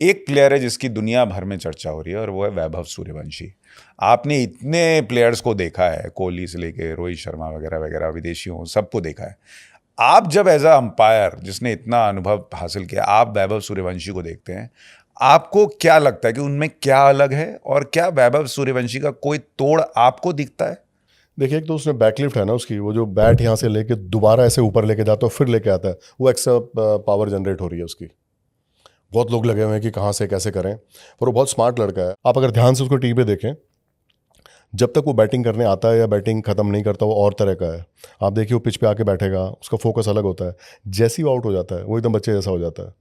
एक प्लेयर है जिसकी दुनिया भर में चर्चा हो रही है और वो है वैभव सूर्यवंशी। आपने इतने प्लेयर्स को देखा है, कोहली से लेके रोहित शर्मा वगैरह वगैरह, विदेशियों सबको देखा है। आप जब एज अ अंपायर जिसने इतना अनुभव हासिल किया, आप वैभव सूर्यवंशी को देखते हैं, आपको क्या लगता है कि उनमें क्या अलग है, और क्या वैभव सूर्यवंशी का कोई तोड़ आपको दिखता है? देखिए, एक तो उसने बैकलिफ्ट है ना उसकी, वो जो बैट यहाँ से लेके दोबारा ऐसे ऊपर लेके जाता है फिर लेके आता है, वो एक्स्ट्रा पावर जनरेट हो रही है उसकी। बहुत लोग लगे हुए हैं कि कहाँ से कैसे करें, पर वो बहुत स्मार्ट लड़का है। आप अगर ध्यान से उसको टीवी पे देखें, जब तक वो बैटिंग करने आता है या बैटिंग खत्म नहीं करता, वो और तरह का है। आप देखिए, वो पिच पे आके बैठेगा, उसका फोकस अलग होता है। जैसे ही वो आउट हो जाता है, वो एकदम बच्चे जैसा हो जाता है।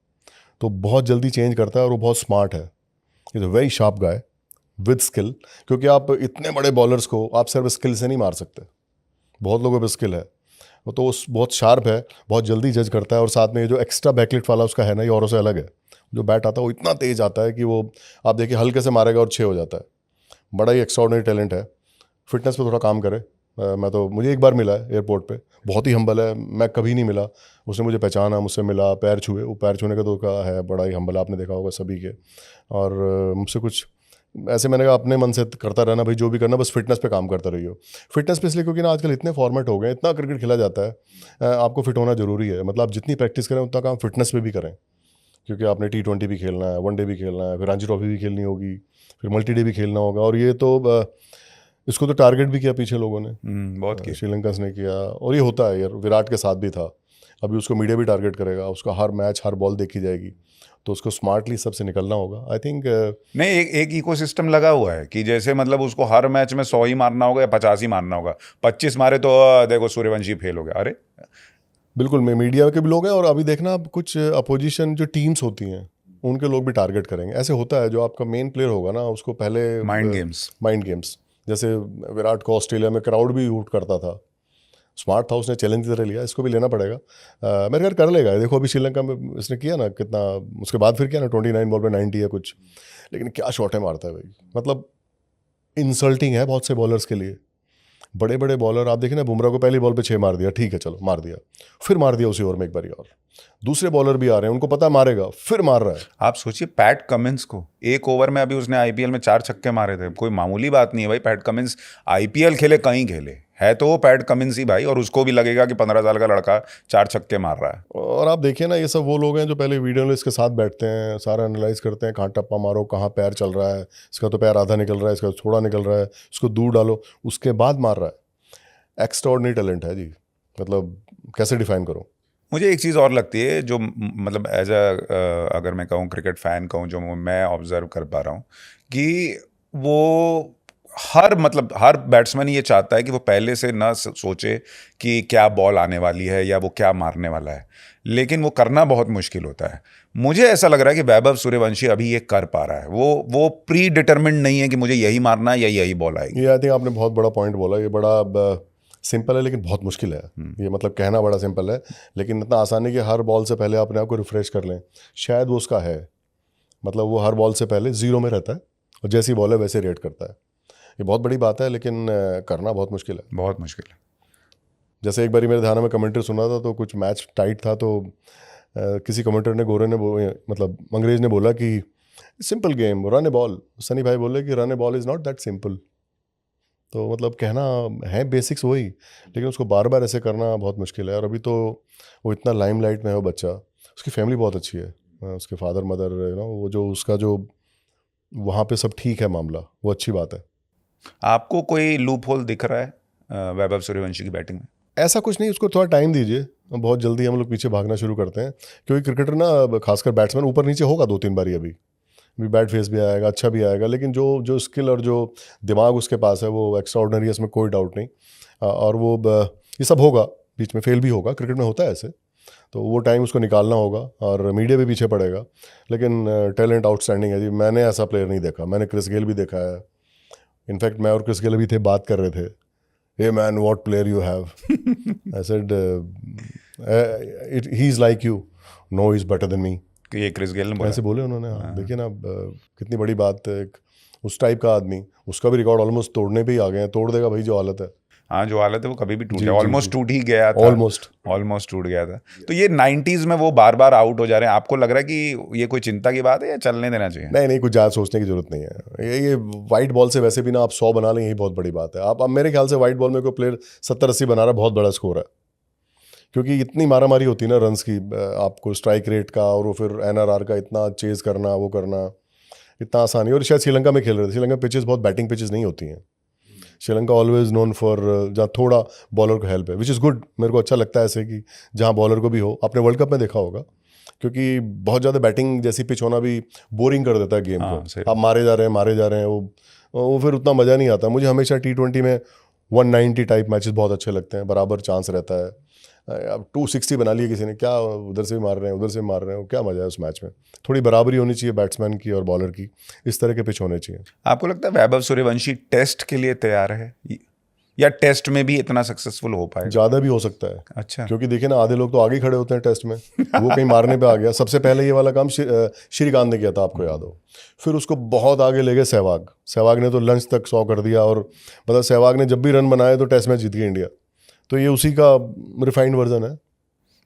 तो बहुत जल्दी चेंज करता है और वो बहुत स्मार्ट है। Is a very sharp guy with skill. क्योंकि आप इतने बड़े बॉलर्स को आप सिर्फ स्किल से नहीं मार सकते, बहुत लोगों पे स्किल है। वो तो उस बहुत शार्प है, बहुत जल्दी जज करता है। और साथ में ये जो एक्स्ट्रा बैकलिफ्ट वाला उसका है ना, ये औरों से अलग है। जो बैट आता है वो इतना तेज आता है कि वो, आप देखिए, हल्के से मारेगा और 6 हो जाता है। बड़ा ही एक्स्ट्राऑर्डिनरी टैलेंट है। फिटनेस पे थोड़ा काम करे। मैं तो, मुझे एक बार मिला है एयरपोर्ट पे, बहुत ही हम्बल है। मैं कभी नहीं मिला, उसने मुझे पहचाना, मुझसे मिला, पैर छुए। वो पैर छूने का तो का है, बड़ा ही हम्बल, आपने देखा होगा सभी के। और मुझसे कुछ ऐसे, मैंने कहा अपने मन से करता रहना भाई, जो भी करना बस फिटनेस पे काम करता रहियो। फिटनेस पे इसलिए क्योंकि ना आजकल इतने फॉर्मेट हो गए, इतना क्रिकेट खेला जाता है, आपको फिट होना जरूरी है। मतलब आप जितनी प्रैक्टिस करें उतना काम फिटनेस पे भी करें। क्योंकि आपने T20 भी खेलना है, वनडे भी खेलना है, फिर रणजी ट्रॉफी भी खेलनी होगी, फिर मल्टी डे भी खेलना होगा। और ये तो इसको तो टारगेट भी किया पीछे लोगों ने, बहुत की। श्रीलंका ने किया। और ये होता है यार, विराट के साथ भी था। अभी उसको मीडिया भी टारगेट करेगा, उसका हर मैच हर बॉल देखी जाएगी। तो उसको स्मार्टली सबसे निकलना होगा, आई थिंक। नहीं, एक एक इकोसिस्टम लगा हुआ है कि जैसे मतलब उसको हर मैच में 100 ही मारना होगा या 50 ही मारना होगा। 25 मारे तो देखो सूर्यवंशी फेल हो गया। अरे बिल्कुल, मैं मीडिया के भी लोग हैं, और अभी देखना, अब कुछ अपोजिशन जो टीम्स होती हैं उनके लोग भी टारगेट करेंगे। ऐसे होता है, जो आपका मेन प्लेयर होगा ना, उसको पहले माइंड गेम्स। Mind games. जैसे विराट को ऑस्ट्रेलिया में क्राउड भी रूट करता था, स्मार्ट था, उसने चैलेंज की तरह लिया। इसको भी लेना पड़ेगा। मेरे ख्याल कर लेगा। देखो अभी श्रीलंका में इसने किया ना कितना, उसके बाद फिर किया ना 29 बॉल पे 90 है कुछ। लेकिन क्या शॉट है मारता है भाई, मतलब इंसल्टिंग है बहुत से बॉलर्स के लिए। बड़े बड़े बॉलर आप देखें ना, बुमराह को पहली बॉल पे 6 मार दिया, ठीक है चलो मार दिया, फिर मार दिया उसी ओवर में एक बारी और। दूसरे बॉलर भी आ रहे हैं, उनको पता है मारेगा, फिर मार रहा है। आप सोचिए पैट कमिंस को, एक ओवर में अभी उसने आईपीएल में 4 छक्के मारे थे। कोई मामूली बात नहीं है भाई। पैट कमिंस आईपीएल खेले कहीं खेले, है तो वो पैट कमिंस ही भाई, और उसको भी लगेगा कि 15 साल का लड़का 4 छक्के मार रहा है। और आप देखिए ना, ये सब वो लोग हैं जो पहले वीडियो एनालिस्ट के साथ बैठते हैं, सारा एनालाइज करते हैं, कहाँ टप्पा मारो, कहाँ पैर चल रहा है, इसका तो पैर आधा निकल रहा है, इसका तो थोड़ा निकल रहा है, इसको दूर डालो, उसके बाद मार रहा है। एक्स्ट्राऑर्डिनरी टैलेंट है जी। मतलब कैसे डिफाइन करूं। मुझे एक चीज़ और लगती है जो मतलब एज अ अगर मैं कहूँ क्रिकेट फ़ैन कहूँ, जो मैं ऑब्जर्व कर पा रहा हूँ कि वो हर मतलब हर बैट्समैन ये चाहता है कि वो पहले से ना सोचे कि क्या बॉल आने वाली है या वो क्या मारने वाला है, लेकिन वो करना बहुत मुश्किल होता है। मुझे ऐसा लग रहा है कि वैभव सूर्यवंशी अभी ये कर पा रहा है। वो प्री डिटरमिन्ड नहीं है कि मुझे यही मारना है या यही बॉल ये आएगी। आई थिंक आपने बहुत बड़ा पॉइंट बोला। ये बड़ा सिंपल है लेकिन बहुत मुश्किल है। ये मतलब कहना बड़ा सिंपल है, लेकिन इतना आसान है कि हर बॉल से पहले अपने आप को रिफ्रेश कर लें। शायद वो उसका है। मतलब वो हर बॉल से पहले जीरो में रहता है, और जैसी बॉल है वैसे रेट करता है। ये बहुत बड़ी बात है, लेकिन करना बहुत मुश्किल है। बहुत मुश्किल है। जैसे एक बारी मेरे ध्यान में कमेंट्री सुना था, तो कुछ मैच टाइट था, तो किसी कमेंटर ने, गोरे ने मतलब अंग्रेज ने बोला कि सिंपल गेम, रन ए बॉल। सनी भाई बोले कि run A ball is not that simple. तो मतलब कहना है बेसिक्स वही, लेकिन उसको बार बार ऐसे करना बहुत मुश्किल है। और अभी तो वो इतना लाइमलाइट में है वो बच्चा। उसकी फैमिली बहुत अच्छी है, उसके फादर मदर, वो जो उसका जो वहाँ पे सब ठीक है मामला, वो अच्छी बात है। आपको कोई लूप होल दिख रहा है वैभव सूर्यवंशी की बैटिंग में? ऐसा कुछ नहीं, उसको थोड़ा टाइम दीजिए। बहुत जल्दी हम लोग पीछे भागना शुरू करते हैं, क्योंकि क्रिकेटर ना, खासकर बैट्समैन, ऊपर नीचे होगा 2-3 बारी। अभी बैट फेस भी आएगा, अच्छा भी आएगा, लेकिन जो जो स्किल और जो दिमाग उसके पास है, वो एक्स्ट्रा ऑर्डनरी है, इसमें कोई डाउट नहीं। और वो ये सब होगा, बीच में फेल भी होगा, क्रिकेट में होता है ऐसे। तो वो टाइम उसको निकालना होगा, और मीडिया भी पीछे पड़ेगा। लेकिन टैलेंट आउटस्टैंडिंग है जी। मैंने ऐसा प्लेयर नहीं देखा। मैंने क्रिस गेल भी देखा है। इनफैक्ट मैं और क्रिस गेल भी थे, बात कर रहे थे, hey man what player you have. I said he is like you, know is better than me. कि ये क्रिस गेल ने बोला? ऐसे बोले उन्होंने। हाँ, हाँ। देखिए ना, कितनी बड़ी बात है। उस टाइप का आदमी, उसका भी रिकॉर्ड ऑलमोस्ट तोड़ने पे ही आ गए हैं। तोड़ देगा भाई जो हालत है। हाँ जो हालत है वो कभी भी टूट जी, गया, जी, ऑलमोस्ट जी। टूट ही गया था, ऑलमोस्ट टूट गया था। तो ये 90s में वो बार बार आउट हो जा रहे हैं, आपको लग रहा है कि ये कोई चिंता की बात है या चलने देना चाहिए? नहीं नहीं, कुछ ज़्यादा सोचने की जरूरत नहीं है। ये वाइट बॉल से वैसे भी ना आप 100 बना लें, यही बहुत बड़ी बात है। आप अब मेरे ख्याल से वाइट बॉल में कोई प्लेयर 70-80 बना रहा है, बहुत बड़ा स्कोर है, क्योंकि इतनी मारामारी होती है ना रन्स की, आपको स्ट्राइक रेट का और वो फिर एनआरआर का इतना चेज करना, वो करना इतना आसान है। और शायद श्रीलंका में खेल रहे थे, श्रीलंका पिचेस बहुत बैटिंग पिचेस नहीं होती हैं। श्रीलंका ऑलवेज नोन फॉर जहाँ थोड़ा बॉलर को हेल्प है, विच इज़ गुड। मेरे को अच्छा लगता है ऐसे कि जहाँ बॉलर को भी हो। आपने वर्ल्ड कप में देखा होगा, क्योंकि बहुत ज़्यादा बैटिंग जैसी पिच होना भी बोरिंग कर देता है गेम हाँ, को। सही। आप मारे जा रहे हैं, वो फिर उतना मज़ा नहीं आता। मुझे हमेशा T20 में 190 टाइप मैचेस बहुत अच्छे लगते हैं, बराबर चांस रहता है। अब 260 बना लिया किसी ने, क्या उधर से भी मार रहे हैं उधर से भी मार रहे हैं, क्या मज़ा है उस मैच में। थोड़ी बराबरी होनी चाहिए बैट्समैन की और बॉलर की, इस तरह के पिच होने चाहिए। आपको लगता है वैभव सूर्यवंशी टेस्ट के लिए तैयार है, या टेस्ट में भी इतना सक्सेसफुल हो पाएगा? ज़्यादा भी हो सकता है, अच्छा। क्योंकि देखिए ना, आधे लोग तो आगे खड़े होते हैं टेस्ट में, वो कहीं मारने पे आ गया। सबसे पहले ये वाला काम श्रीकांत ने किया था, आपको याद हो। फिर उसको बहुत आगे ले गए सहवाग ने तो लंच तक 100 कर दिया, और मतलब सहवाग ने जब भी रन बनाए तो टेस्ट मैच जीत गई इंडिया। तो ये उसी का रिफाइंड वर्जन है।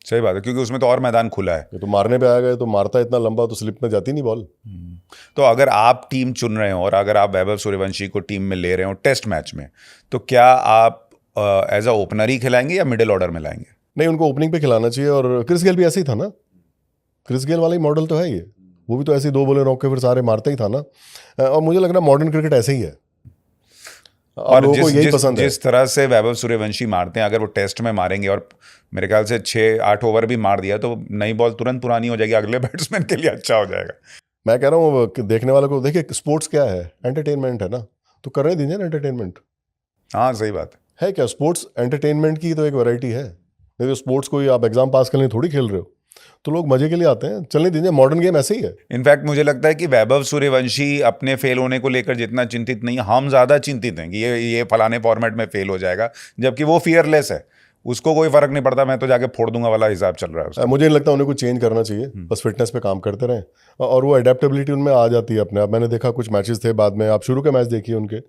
सही बात है, क्योंकि उसमें तो और मैदान खुला है। ये तो मारने पे आ गए, तो मारता इतना लंबा तो स्लिप में जाती नहीं बॉल। तो अगर आप टीम चुन रहे हो और अगर आप वैभव सूर्यवंशी को टीम में ले रहे हो टेस्ट मैच में, तो क्या आप एज अ ओपनर ही खिलाएंगे या मिडिल ऑर्डर में लाएंगे? नहीं, उनको ओपनिंग पे खिलाना चाहिए। और क्रिस गेल भी ऐसे ही था ना, क्रिस गेल वाला ही मॉडल तो है ये। वो भी तो ऐसे ही 2 बॉलें रोक के फिर सारे मारता ही था ना। और मुझे लग रहा है मॉडर्न क्रिकेट ऐसे ही है, और लोगों को यही पसंद है। जिस तरह से वैभव सूर्यवंशी मारते हैं, अगर वो टेस्ट में मारेंगे और मेरे ख्याल से 6-8 ओवर भी मार दिया तो नई बॉल तुरंत पुरानी हो जाएगी, अगले बैट्समैन के लिए अच्छा हो जाएगा। मैं कह रहा हूँ कि देखने वाले को, देखिए स्पोर्ट्स क्या है, एंटरटेनमेंट है ना, तो करने दीजिए ना एंटरटेनमेंट। हाँ सही बात है क्या, स्पोर्ट्स एंटरटेनमेंट की तो एक वैरायटी है। नहीं तो स्पोर्ट्स कोई आप एग्जाम पास करने थोड़ी खेल रहे हो, तो लोग मजे के लिए आते हैं, चलने दीजिए। मॉडर्न गेम ऐसे ही है। इनफैक्ट मुझे लगता है कि वैभव सूर्यवंशी अपने फेल होने को लेकर जितना चिंतित नहीं है, हम ज़्यादा चिंतित हैं कि ये फलाने फॉर्मेट में फेल हो जाएगा, जबकि वो फियरलेस है, उसको कोई फर्क नहीं पड़ता, मैं तो जाके फोड़ दूंगा वाला हिसाब चल रहा है उसका। मुझे नहीं लगता उन्हें कुछ चेंज करना चाहिए, बस फिटनेस पे काम करते रहें और वो एडेप्टेबिलिटी उनमें आ जाती है अपने आप। मैंने देखा कुछ मैचेस थे, बाद में आप शुरू के मैच देखिए उनके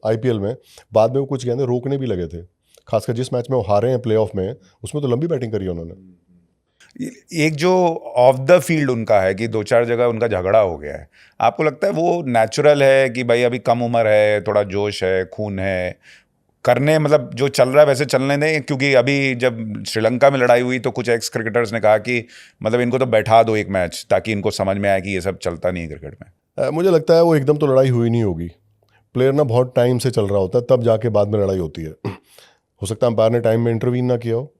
IPL में, बाद में वो कुछ गेंदें रोकने भी लगे थे। खासकर जिस मैच में वो हारे हैं प्लेऑफ में, उसमें तो लंबी बैटिंग करी उन्होंने। एक जो ऑफ द फील्ड उनका है कि 2-4 जगह उनका झगड़ा हो गया है, आपको लगता है वो नेचुरल है कि भाई अभी कम उम्र है, थोड़ा जोश है, खून है, करने मतलब जो चल रहा है वैसे चलने दें? क्योंकि अभी जब श्रीलंका में लड़ाई हुई तो कुछ एक्स क्रिकेटर्स ने कहा कि मतलब इनको तो बैठा दो एक मैच, ताकि इनको समझ में आए कि ये सब चलता नहीं है क्रिकेट में। मुझे लगता है वो एकदम तो लड़ाई हुई नहीं होगी। प्लेयर ना बहुत टाइम से चल रहा होता है, तब जाके बाद में लड़ाई होती है। हो सकता है अंपायर ने टाइम में इंटरवीन ना किया हो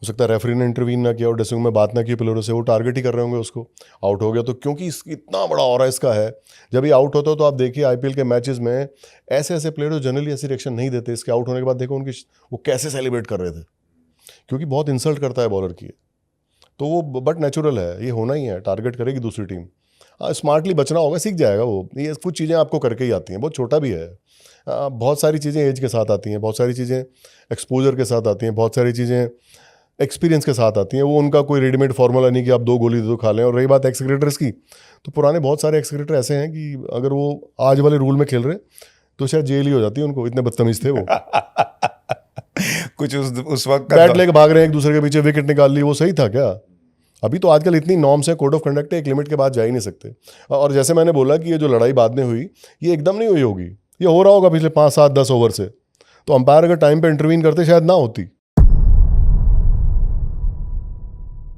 सकता है रेफरी ने इंटरवीन ना किया हो, ड्रेसिंग में बात ना की प्लेयरों से, वो टारगेट ही कर रहे होंगे उसको। आउट हो गया तो, क्योंकि इतना बड़ा ऑरा इसका है, जब ये आउट होता है तो आप देखिए IPL के मैचेस में ऐसे ऐसे प्लेयर जो जनरली ऐसी रिएक्शन नहीं देते, इसके आउट होने के बाद देखो उनकी वो कैसे सेलिब्रेट कर रहे थे, क्योंकि बहुत इंसल्ट करता है बॉलर की। तो वो बट नेचुरल है, ये होना ही है, टारगेट करेगी दूसरी टीम। स्मार्टली बचना होगा, सीख जाएगा वो। ये कुछ चीज़ें आपको करके ही आती हैं, बहुत छोटा भी है। बहुत सारी चीज़ें एज के साथ आती हैं, बहुत सारी चीज़ें एक्सपोजर के साथ आती हैं, बहुत सारी चीज़ें एक्सपीरियंस के साथ आती हैं। वो उनका कोई रेडीमेड फार्मूला नहीं कि आप 2 गोली दे दो खा लें। और रही बात एक्स क्रिकेटर्स की, तो पुराने बहुत सारे एक्स क्रिकेटर ऐसे हैं कि अगर वो आज वाले रूल में खेल रहे तो शायद जेल ही हो जाती है उनको, इतने बदतमीज थे वो। कुछ उस वक्त बैट लेके भाग रहे हैं एक दूसरे के पीछे, विकेट निकाल ली, वो सही था क्या? अभी तो आजकल इतनी नॉर्म्स है, कोड ऑफ कंडक्ट है, एक लिमिट के बाद जा ही नहीं सकते। और जैसे मैंने बोला कि ये जो लड़ाई बाद में हुई, ये एकदम नहीं हुई होगी, ये हो रहा होगा पिछले 5, 7, 10 ओवर से। तो अंपायर अगर टाइम पे इंटरवीन करते शायद ना होती।